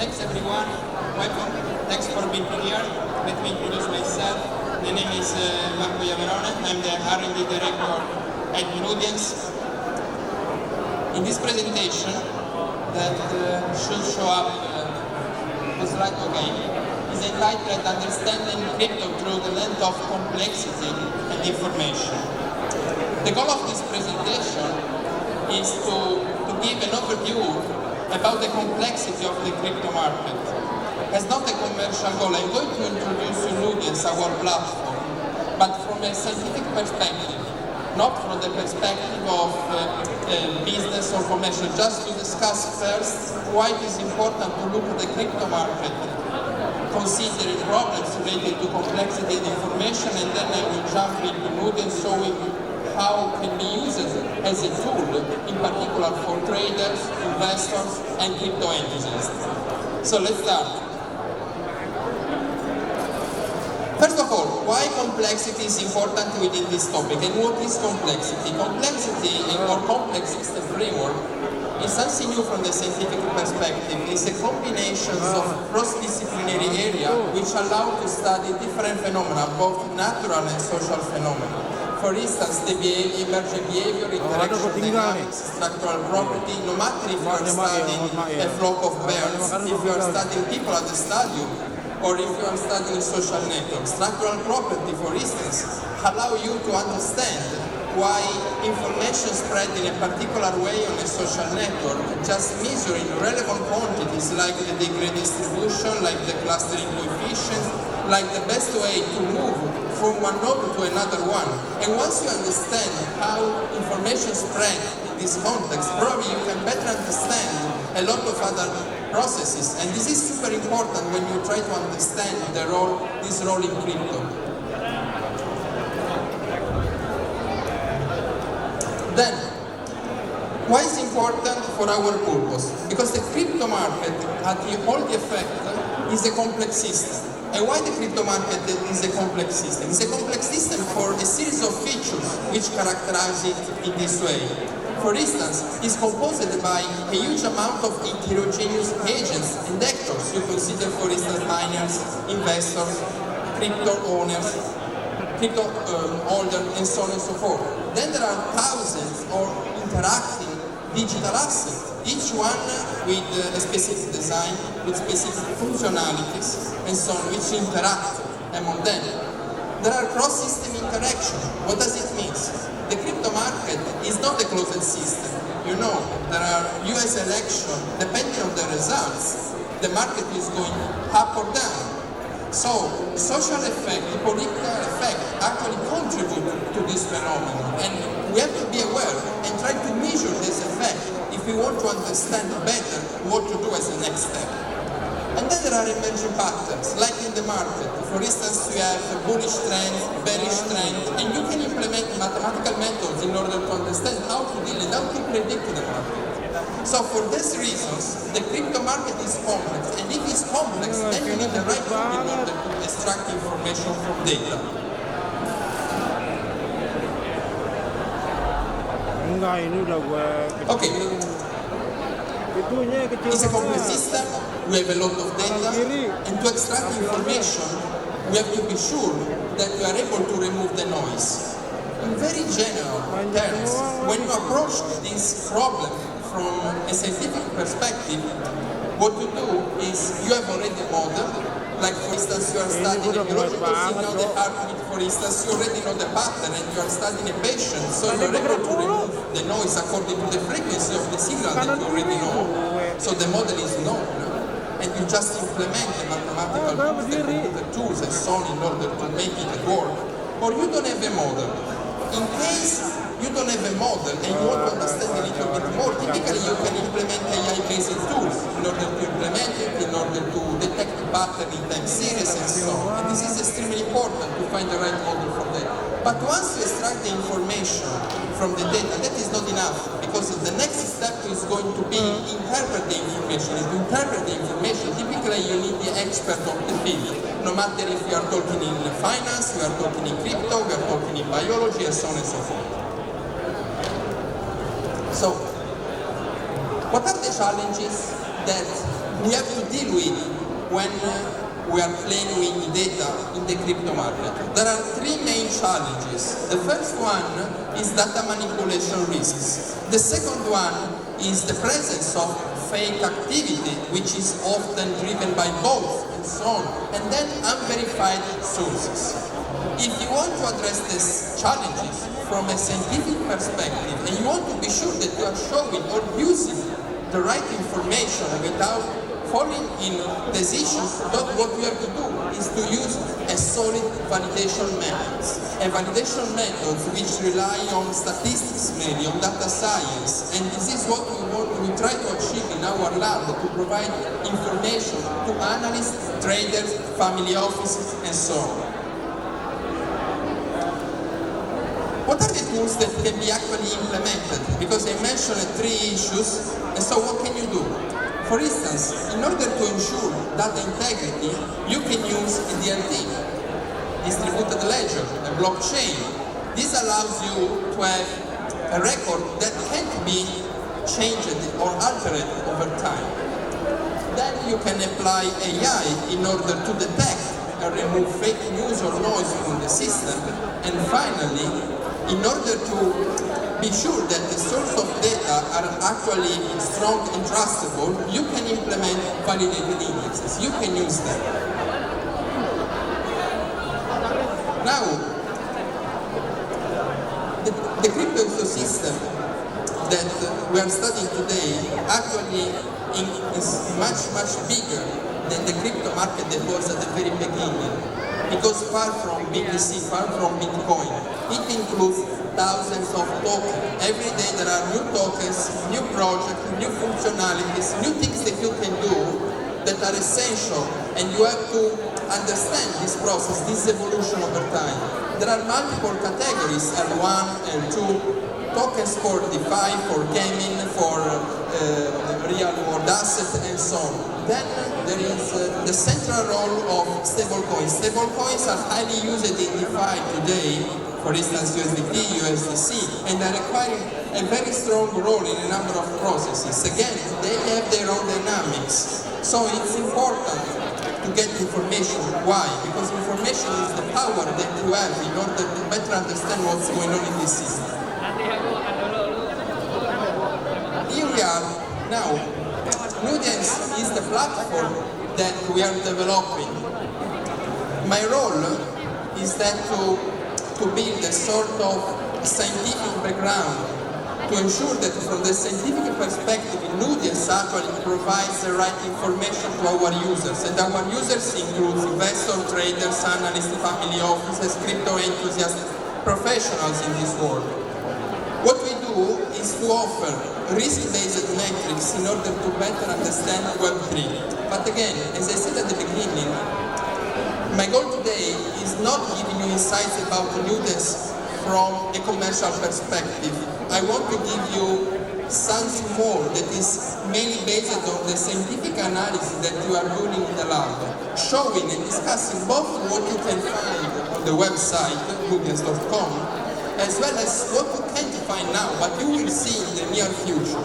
Thanks everyone, welcome, thanks for being here. Let me introduce myself. My name is Marco Javarone, I'm the R&D Director at Nudius. In this presentation, that should show up the slide, okay, is entitled Understanding Crypto Through the Lens of Complexity and Information. The goal of this presentation is to give an overview about the complexity of the crypto market. As not a commercial goal, I'm going to introduce you Nudius, our platform, but from a scientific perspective, not from the perspective of business or commercial, just to discuss first why it is important to look at the crypto market, considering problems related to complexity and information, and then I will jump into Nudius showing how can be used as a tool, in particular for traders, investors, and crypto enthusiasts. So let's start. First of all, why complexity is important within this topic, and what is complexity? Complexity, or complex system framework, is something new from the scientific perspective. It's a combination of cross-disciplinary area which allow to study different phenomena, both natural and social phenomena. For instance, the emergent behavior, interaction dynamics, structural property, no matter if you are studying a flock of birds, if you are studying people at the stadium, or if you are studying social networks. Structural property, for instance, allow you to understand why information spread in a particular way on a social network, just measuring relevant quantities like the degree distribution, like the clustering coefficient, like the best way to move from one node to another one. And once you understand how information spread in this context, probably you can better understand a lot of other processes. And this is super important when you try to understand this role in crypto. Then, why is it important for our purpose? Because the crypto market, at all the effect, is a complex system. And why the crypto market is a complex system? It's a complex system for a series of features which characterize it in this way. For instance, it's composed by a huge amount of heterogeneous agents and actors. You consider, for instance, miners, investors, crypto owners, crypto holders, and so on and so forth. Then there are thousands of interacting digital assets, each one with a specific design, with specific functionalities, and so on, which interact among them. There are cross-system interaction. What does it mean? The crypto market is not a closed system. You know, there are US elections, depending on the results, the market is going up or down. So, social effect, political effect actually contribute to this phenomenon, and we have to be aware and try to measure this effect if we want to understand better what to do as a next step. And then there are emerging patterns, like in the market. For instance, you have a bullish trend, bearish trend, and you can implement mathematical methods in order to understand how to deal and how to predict the market. So for these reasons, the crypto market is complex, and if it's complex, then you need the right tool in order to extract information from data. Okay. It's a complex system, we have a lot of data, and to extract information, we have to be sure that we are able to remove the noise. In very general terms, when you approach this problem from a scientific perspective, what you do is you have already a model, like for instance you are studying a biological signal, the heartbeat for instance, you already know the pattern and you are studying a patient, so you are able to remove the noise according to the frequency of the signal that you already know. So the model is known, and you just implement the mathematical tools, the computer tools and so on in order to make it work. Or you don't have a model. In case you don't have a model and you want to understand a little bit more, typically you can implement AI-based tools in order to implement it, in order to detect the pattern in time series and so on. And this is extremely important to find the right model for that. But once you extract the information from the data, that is not enough, because the next step is going to be interpret the information. And to interpret the information, typically you need the expert of the field. No matter if you are talking in finance, you are talking in crypto, you are talking in biology, and so on and so forth. So, what are the challenges that we have to deal with when we are playing with data in the crypto market. There are three main challenges. The first one is data manipulation risks. The second one is the presence of fake activity, which is often driven by bots and so on, and then unverified sources. If you want to address these challenges from a scientific perspective, and you want to be sure that you are showing or using the right information without falling in decisions, what we have to do is to use a solid validation methods. A validation methods which rely on statistics mainly, on data science, and this is what we try to achieve in our lab, to provide information to analysts, traders, family offices, and so on. What are the tools that can be actually implemented? Because I mentioned three issues, and so what can you do? For instance, in order to ensure data integrity, you can use a DLT, distributed ledger, a blockchain. This allows you to have a record that can't be changed or altered over time. Then you can apply AI in order to detect and remove fake news or noise from the system. And finally, in order to be sure that the source of data are actually strong and trustable, you can implement validated indexes. You can use them. Now, the crypto ecosystem that we are studying today actually is much, much bigger than the crypto market that was at the very beginning. Because far from BTC, far from Bitcoin, it includes thousands of tokens. Every day there are new tokens, new projects, new functionalities, new things that you can do that are essential, and you have to understand this process, this evolution over time. There are multiple categories, L1, L2, tokens for DeFi, for gaming, for real world assets, and so on. Then there is the central role of stablecoins. Stablecoins are highly used in DeFi today, for instance USDT, USDC, and are requiring a very strong role in a number of processes. Again, they have their own dynamics. So it's important to get information. Why? Because information is the power that you have in order to better understand what's going on in this system. Here we are now. Nudius is the platform that we are developing. My role is that to build a sort of scientific background to ensure that from the scientific perspective, Nudius actually provides the right information to our users. And our users include investors, traders, analysts, family offices, crypto enthusiasts, professionals in this world. What we do is to offer risk-based metrics in order to better understand Web3. But again, as I said at the beginning, my goal today is not giving you insights about Nudius from a commercial perspective. I want to give you something more that is mainly based on the scientific analysis that you are doing in the lab, showing and discussing both what you can find on the website, nudius.com, as well as what you can't find now, but you will see in the near future.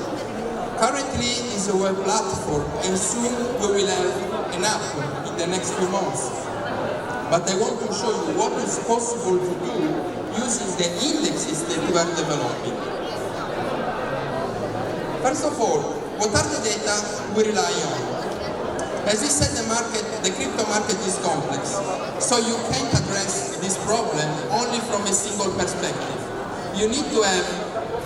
Currently is a web platform, and soon we will have an app in the next few months. But I want to show you what is possible to do using the indexes that we are developing. First of all, what are the data we rely on? As we said, the crypto market is complex, so you can't address this problem only from a single perspective. You need to have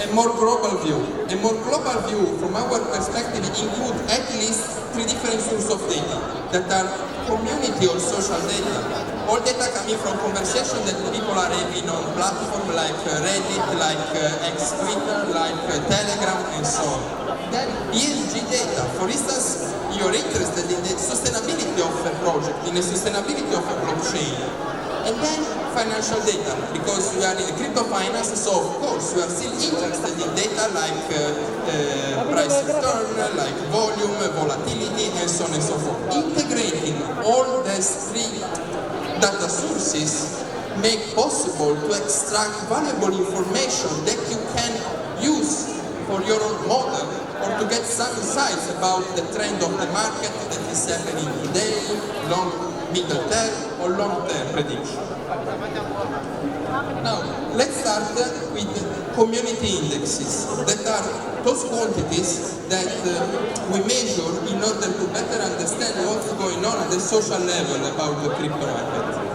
a more global view. A more global view, from our perspective, includes at least three different sources of data that are community or social data. All data coming from conversation that people are having on platforms like Reddit, like X Twitter, like Telegram, and so on. Then ESG data. For instance, you're interested in the sustainability of a project, in the sustainability of a blockchain. And then financial data, because we are in crypto finance, so of course we are still interested in data like price return, like volume, volatility, and so on and so forth. Integrating all these three data sources make possible to extract valuable information that you can use for for your own model or to get some insights about the trend of the market that is happening today, long, middle term or long term prediction. Now, let's start with community indexes, that are those quantities that we measure in order to better understand what's going on at the social level about the crypto market.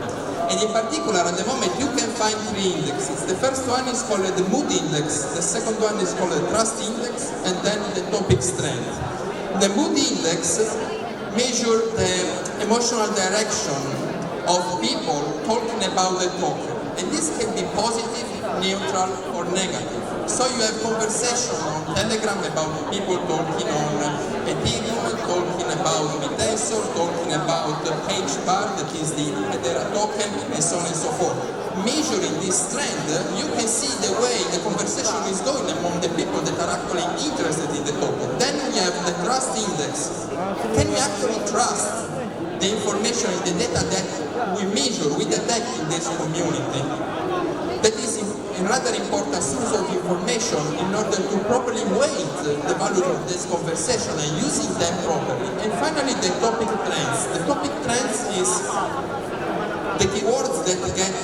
And in particular, at the moment, you can find three indexes. The first one is called the mood index, the second one is called the trust index, and then the topic strength. The mood index measures the emotional direction of people talking about the token. And this can be positive, neutral, or negative. So you have conversation on Telegram about people talking on Ethereum, talking about Bitensor, talking about H-bar, that is the Hedera token, and so on and so forth. Measuring this trend, you can see the way the conversation is going among the people that are actually interested in the token. Then we have the trust index. Can we actually trust the information and the data that we measure, we detect in this community? That is another important source of information in order to properly weight the value of this conversation and using them properly. And finally, the topic trends. The topic trends is the keywords that get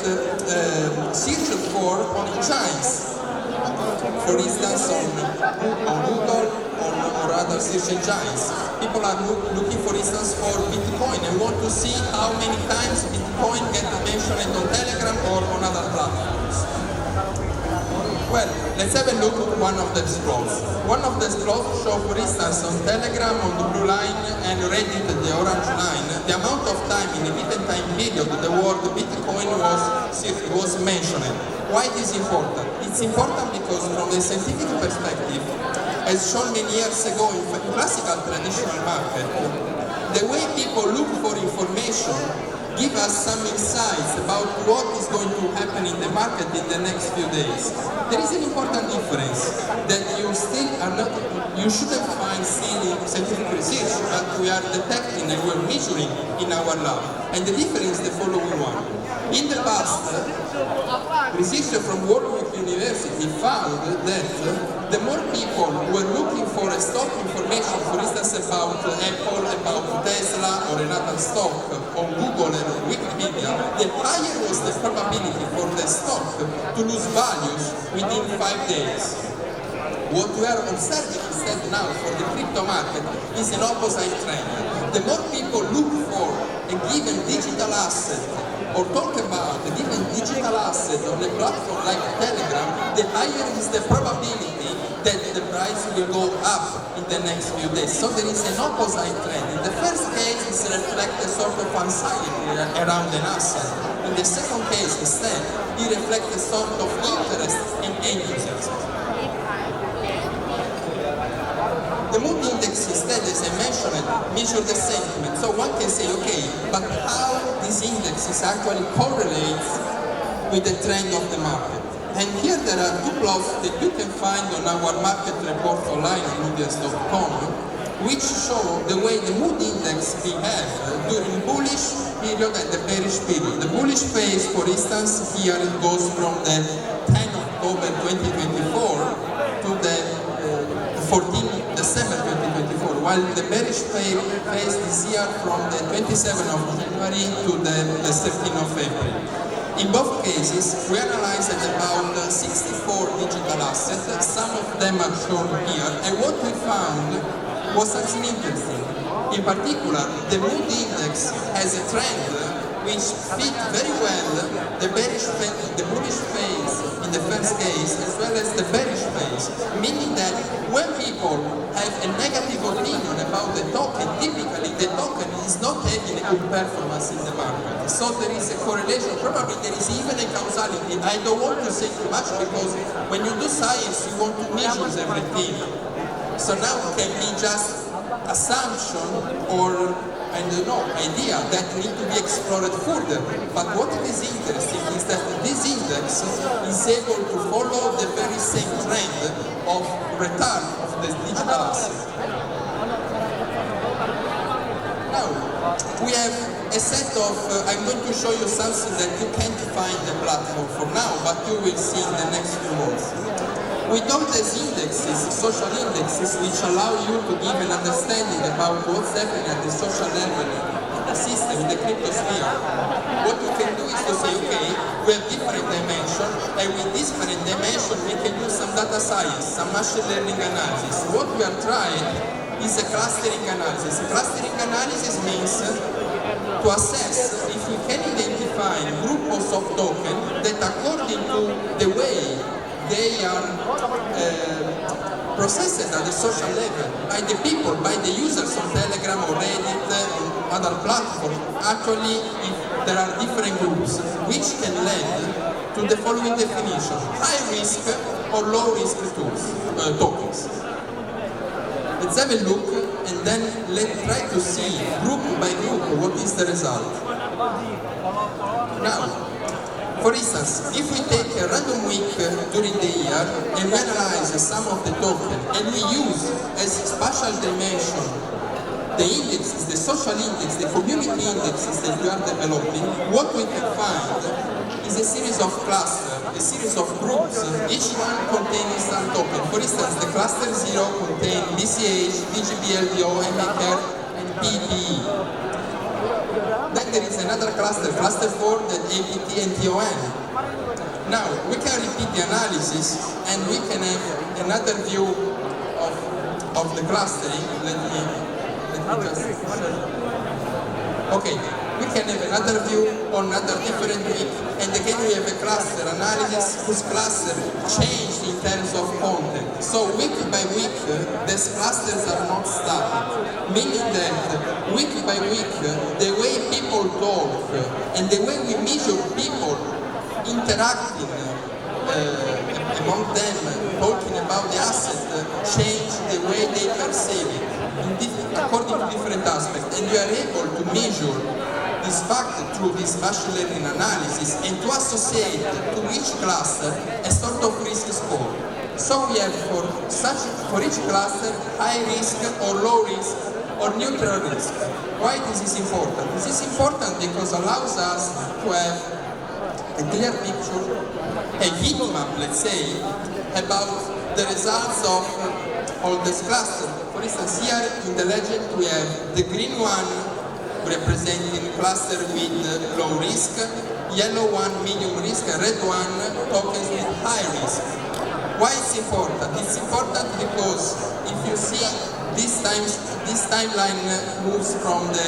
searched for on engines. For instance, on Google or other search engines. People are looking, for instance, for Bitcoin and want to see how many times Bitcoin gets mentioned on Telegram or on other platforms. Well, let's have a look at one of the scrolls. One of the scrolls shows, for instance, on Telegram, on the blue line, and Reddit, the orange line, the amount of time in a given time period the word Bitcoin was mentioned. Why is this important? It's important because from a scientific perspective, as shown many years ago in classical traditional market, the way people look for information give us some insights about what is going to happen in the market in the next few days. There is an important difference that you shouldn't find still in scientific research, but we are detecting and we're measuring in our lab. And the difference is the following one. In the past, researchers from Warwick University found that the more people were looking for a stock information, for instance about Apple, about Tesla, or another stock on Google and on Wikipedia, the higher was the probability for the stock to lose values within 5 days. What we are observing instead now for the crypto market is an opposite trend. The more people look for a given digital asset or talk about a given digital asset on a platform like Telegram, the higher is the probability that the price will go up in the next few days. So there is an opposite trend. In the first case, it reflects a sort of anxiety around an asset. In the second case, instead, it reflects a sort of interest and enthusiasm. The mood index instead, as I mentioned, measures the sentiment. So one can say, okay, but how this index is actually correlates with the trend of the market? And here there are two plots that you can find on our market report online on Nudius.com, which show the way the mood index behaves during bullish period and the bearish period. The bullish phase, for instance, here it goes from the 10th October 2024 to the 14th December 2024, while the bearish phase this year from the 27th of January to the 13th of April. In both cases, we analyzed about 64 digital assets. Some of them are shown here, and what we found was something interesting. In particular, the mood index has a trend which fit very well the bullish phase in the first case as well as the bearish phase, meaning that when people have a negative opinion about the token, typically the token is not having a good performance in the market. So there is a correlation, probably there is even a causality. I don't want to say too much because when you do science, you want to measure everything. So now it can be just assumption or idea that need to be explored further. But what is interesting is that this index is able to follow the very same trend of return of the digital asset. Now, we have a set of, I'm going to show you something that you can't find the platform for now, but you will see in the next few months. With all these indexes, social indexes, which allow you to give an understanding about what's happening at the social level, the system, in the cryptosphere, what we can do is to say, okay, we have different dimensions, and with different dimensions we can do some data science, some machine learning analysis. What we are trying is a clustering analysis. Clustering analysis means to assess if we can identify groups of tokens that according to the way they are processed at the social level by the people, by the users on Telegram or Reddit or other platforms. Actually, if there are different groups which can lead to the following definition: high risk or low risk tokens. Let's have a look and then let's try to see group by group what is the result. Now, for instance, if we take a random week during the year and we analyze some of the tokens and we use as spatial dimension the indexes, the social index, the community indexes that we are developing, what we can find is a series of clusters, a series of groups, each one containing some token. For instance, the cluster 0 contains BCH, BGBLDO, MKR, and PDE. Then there is another cluster, cluster 4, that APT and TON. Now, we can repeat the analysis and we can have another view of the clustering. Let me just share. Okay, we can have another view on another different week, and again we have a cluster analysis whose cluster changed in terms of content. So week by week, these clusters are not static, meaning that week by week, the way people talk and the way we measure people interacting among them, talking about the asset, change the way they perceive it according to different aspects, and you are able to measure this fact through this machine learning analysis and to associate to each cluster a sort of risk score. So we have for each cluster high risk or low risk or neutral risk. Why this is important? This is important because it allows us to have a clear picture, a heat map, let's say, about the results of all this cluster. For instance, here in the legend we have the green one representing cluster with low risk, yellow one medium risk, and red one tokens with high risk. Why it's important? It's important because if you see this timeline moves from the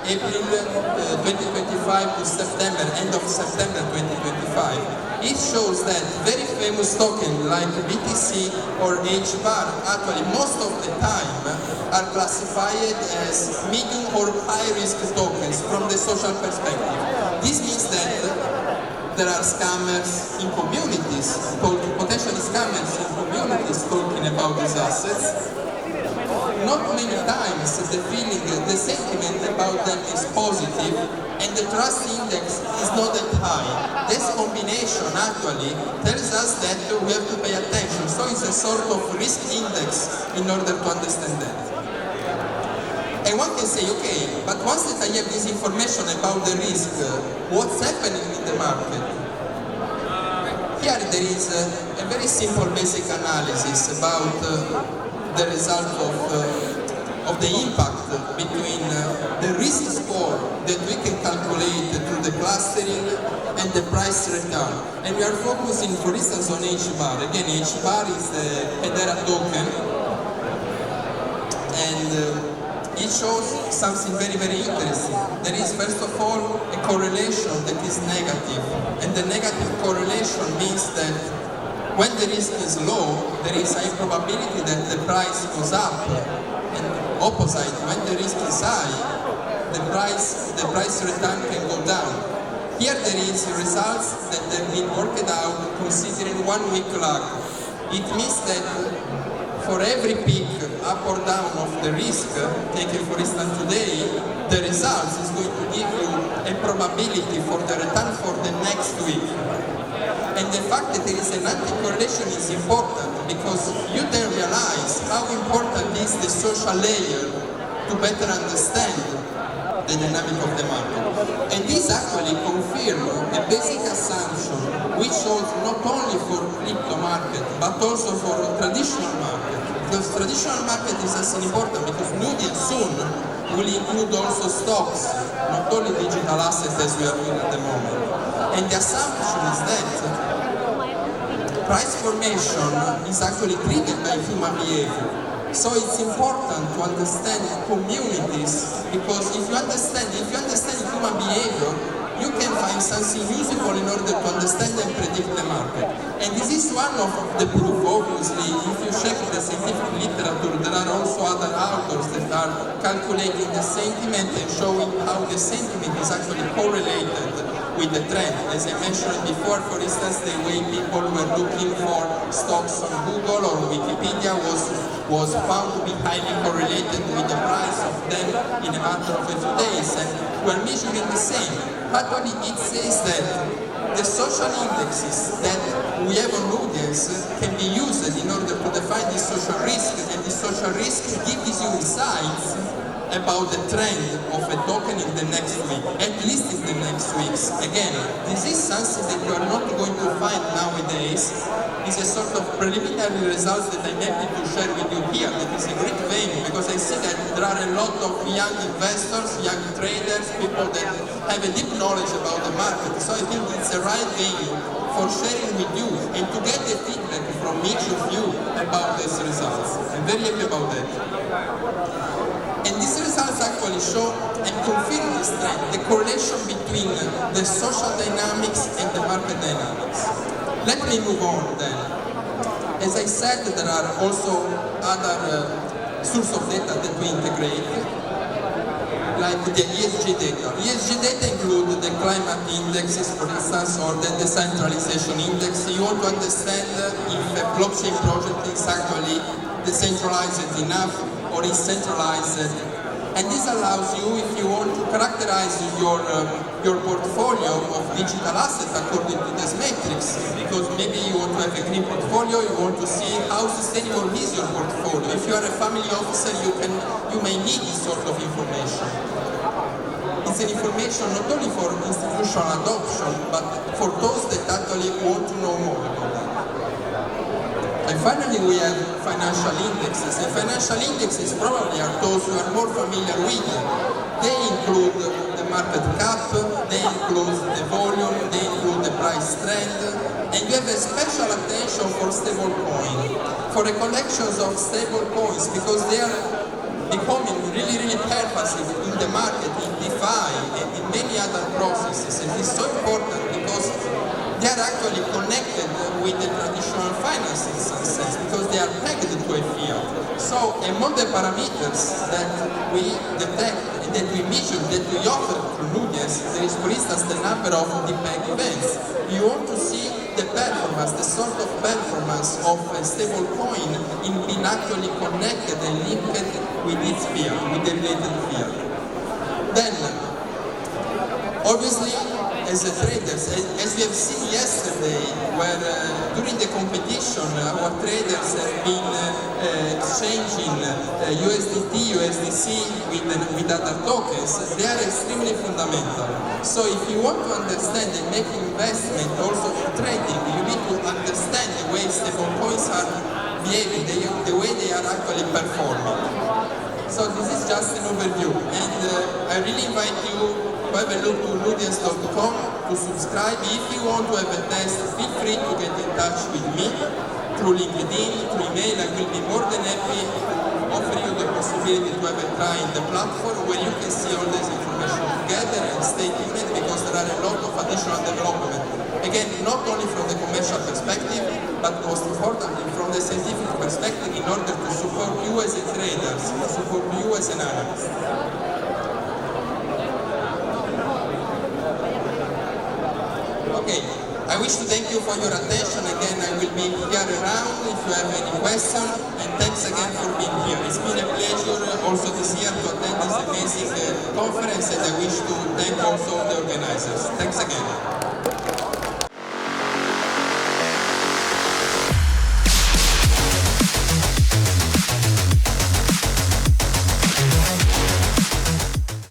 April 2025 to September, end of September 2025. It shows that very famous tokens like BTC or HBAR, actually most of the time are classified as medium or high risk tokens from the social perspective. This means that there are scammers in communities, potentially scammers in communities talking about these assets. Not many times the feeling, the sentiment about them is positive and the trust index is not that high. This combination actually tells us that we have to pay attention. So it's a sort of risk index in order to understand that. And one can say, okay, but once that I have this information about the risk, what's happening in the market? Here there is a very simple basic analysis about the result of the impact between the risk score that we can calculate through the clustering and the price return. And we are focusing, for instance, on HBAR. Again, HBAR is the Hedera token, and it shows something very, very interesting. There is, first of all, a correlation that is negative, and the negative correlation means that when the risk is low, there is a probability that the price goes up, and opposite, when the risk is high, the price return can go down. Here there is results that have been worked out considering 1 week lag. It means that for every peak up or down of the risk, taken for instance today, the results is going to give you a probability for the return for the next week. And the fact that there is an anti-correlation is important because you then realize how important is the social layer to better understand the dynamic of the market. And this actually confirms a basic assumption which holds not only for crypto market but also for traditional market. Because traditional market is as important because Nudius soon will include also stocks, not only digital assets as we are doing at the moment. And the assumption is that price formation is actually driven by human behavior. So it's important to understand communities, because if you understand human behavior, you can find something useful in order to understand and predict the market. And this is one of the proof, obviously. If you check the scientific literature, there are also other authors that are calculating the sentiment and showing how the sentiment is actually correlated with the trend. As I mentioned before, for instance, the way people were looking for stocks on Google or Wikipedia was found to be highly correlated with the price of them in a matter of a few days, and we're measuring the same. Actually, it says that the social indexes that we have on Nudius can be used in order to define this social risk, and this social risk gives you insights about the trend of a token in the next week, at least in the next weeks. Again, this is something that you are not going to find nowadays. It's a sort of preliminary results that I'm happy to share with you here. That is a great venue because I see that there are a lot of young investors, young traders, people that have a deep knowledge about the market. So I think it's the right venue for sharing with you and to get the feedback from each of you about these results. I'm very happy about that. And these results actually show and confirm this trend, the correlation between the social dynamics and the market dynamics. Let me move on then. As I said, there are also other sources of data that we integrate, like the ESG data. ESG data include the climate indexes, for instance, or the decentralization index. You want to understand if a blockchain project is actually decentralized enough or is centralized, and this allows you, if you want to characterize your portfolio of digital assets according to this matrix, because maybe you want to have a green portfolio, you want to see how sustainable is your portfolio. If you are a family officer, you may need this sort of information. It's an information not only for institutional adoption, but for those that actually want to know more about it. And finally, we have financial indexes. And financial indexes probably are those who are more familiar with. They include the market cap, they include the volume, they include the price trend, and you have a special attention for stablecoin, for the collections of stablecoins, because they are becoming really pervasive in the market, in DeFi, and in many other processes. And it's so important because they are actually connected with the traditional finance in some sense, because they are pegged to a fiat. So among the parameters that we detect and that we measure, that we offer through Nudius, there is, for instance, the number of depeg events. You want to see the performance, the sort of performance of a stable coin in being actually connected and linked with its fiat, with the related fiat. Then, obviously, as a traders, as we have seen yesterday, where during the competition our traders have been exchanging USDT, USDC with other tokens, they are extremely fundamental. So if you want to understand and make investment also in trading, you need to understand the way stable coins are behaving, the way they are actually performing. So this is just an overview, and I really invite you to have a look to Nudius.com to subscribe. If you want to have a test, feel free to get in touch with me through LinkedIn, through email. I will be more than happy to offer you the possibility to have a try in the platform where you can see all this information together and stay tuned, because there are a lot of additional development. Again, not only from the commercial perspective, but most importantly from the scientific perspective, in order to support you as a traders, to support you as an analyst. Okay, I wish to thank you for your attention. Again, I will be here around if you have any questions, and thanks again for being here. It's been a pleasure also this year to attend this amazing conference, and I wish to thank also the organizers. Thanks again.